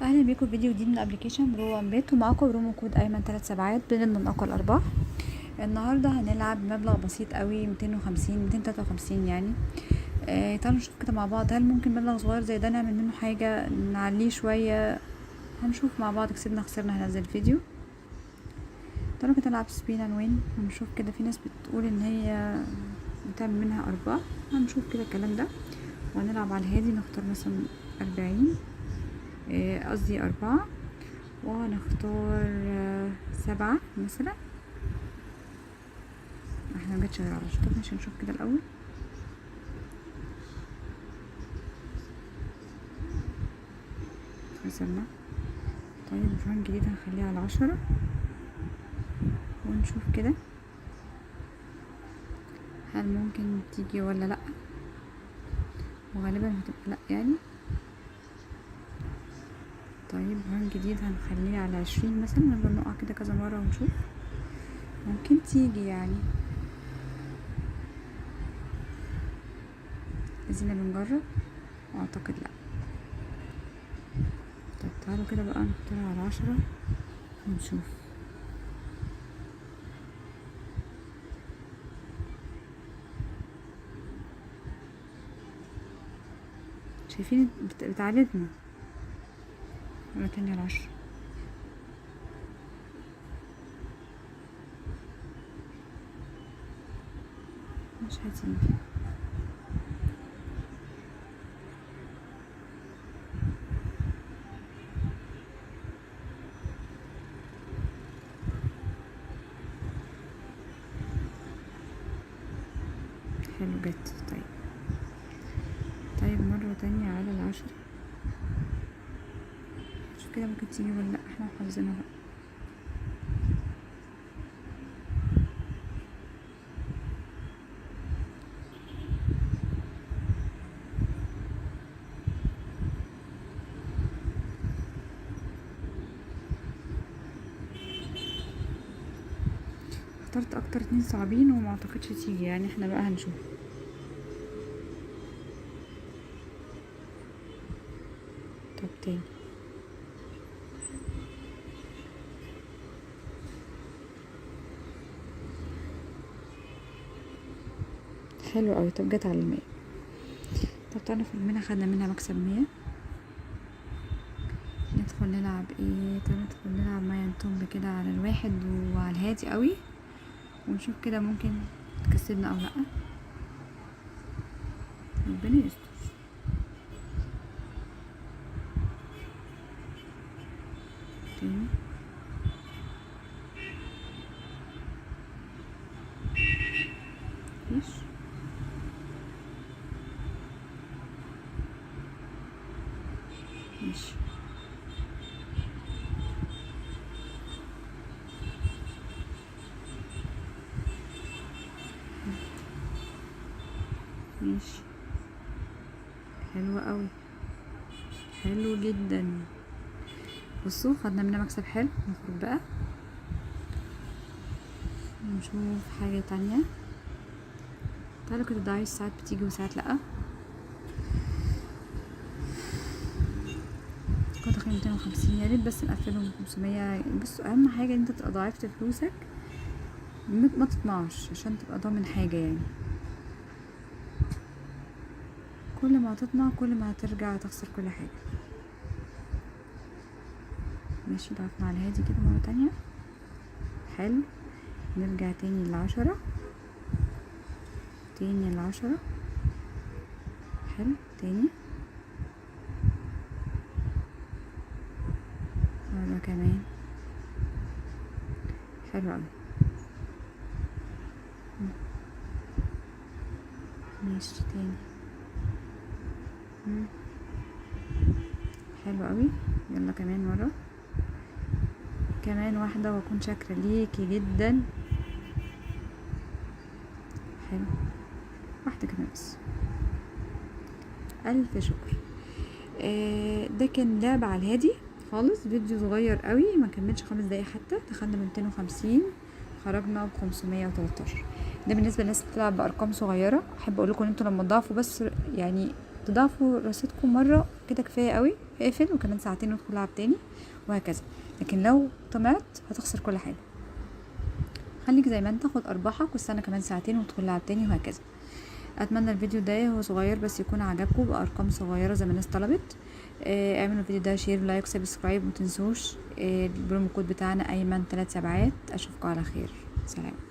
اهلا بيكم في فيديو جديد من ابلكيشن برو وان بيت، ومعاكم برومو كود ايمن 3 سبعات بنضمن اقوى الارباح. النهارده هنلعب بمبلغ بسيط قوي 253 يعني. تعالوا نشوف كده مع بعض، هل ممكن مبلغ صغير زي ده نعمل منه حاجه نعليه شويه؟ هنشوف مع بعض، كسبنا خسرنا هنزل فيديو. تعالوا كده نلعب سبين اند وين ونشوف كده. في ناس بتقول ان هي بتعمل منها ارباح، هنشوف كده الكلام ده. وهنلعب على الهادي، نختار مثلا 40 قصدي 4، وهنختار 7 مثلا. احنا مجتش غير على طب مش هنشوف كده الاول. خسرنا. طيب رقم جديد هنخليها على 10 ونشوف كده هل ممكن تيجي ولا لا، وغالبا هتبقى لا يعني. طيب رقم جديد هنخليه على 20 مثلا، نفضل نقع كده كذا مرة ونشوف ممكن تيجي يعني. ازينا بنجرب، واعتقد لا. طب تعالوا كده بقى نختارها على 10 ونشوف. شايفين بتعادلنا مرة تانية على 10. مش هتيجي. حلو جت. طيب مرة تانية على 10. شوف كده ممكن تيجي ولا لا، احنا حافظينها بقى. اخترت اكتر 2 صعبين وما اعتقدش تيجي يعني، احنا بقى هنشوف. طب تاني. حلو قوي. طب جت على 100. طب تعالى نخرج منها، خدنا منها مكسب 100. ندخل نلعب ايه؟ تعالى ندخل نلعب مايا تومب كده على 1 وعلى الهادي قوي، ونشوف كده ممكن تكسبنا او لا. ربنا يستر. تاني. مفيش. ماشي. ماشي. حلو قوي، حلو جدا. بصوا خدنا منها مكسب حلو. نخرج بقى نشوف حاجة تانية. تعالوا كده دايس، ساعات بتيجي وساعات لأ. كنت داخلين 250، يا ريت بس نقفلهم 500. بصوا اهم حاجة ان انت تبقى ضاعفت فلوسك، ما تطمعش عشان تبقى ضامن حاجة يعني. كل ما هتطمع كل ما هترجع تخسر كل حاجة. ماشي. ضعفنا على هادي كده مرة تانية. حلو. نرجع تاني ل10، تاني ل10. حلو. تاني مرة كمان. حلو اوي. ماشي. تاني. حلو اوي. يلا كمان مرة، كمان واحدة واكون شاكرة ليكي جدا. حلو. واحدة كمان بس. الف شكر. ده كان لعبة على الهادي خالص، فيديو صغير قوي ما كملش 5 دقايق حتى. دخلنا ب 250، خرجنا ب 513. ده بالنسبه للناس اللي بتلعب بارقام صغيره. احب اقول لكم ان انتوا لما تضاعفوا بس يعني تضاعفوا رصيدكم مرة كده كفاية قوي، اقفل وكمان ساعتين وادخل العب تاني وهكذا. لكن لو طمعت هتخسر كل حاجة. خليك زي ما انت، خد ارباحك واستنى كمان ساعتين وادخل العب تاني وهكذا. اتمنى الفيديو ده هو صغير بس يكون عجبكم بارقام صغيره زي ما الناس طلبت. اعملوا الفيديو ده شير لايك سبسكرايب، متنسوش البرومو كود بتاعنا ايمن 3 سبعات. اشوفكم على خير، سلام.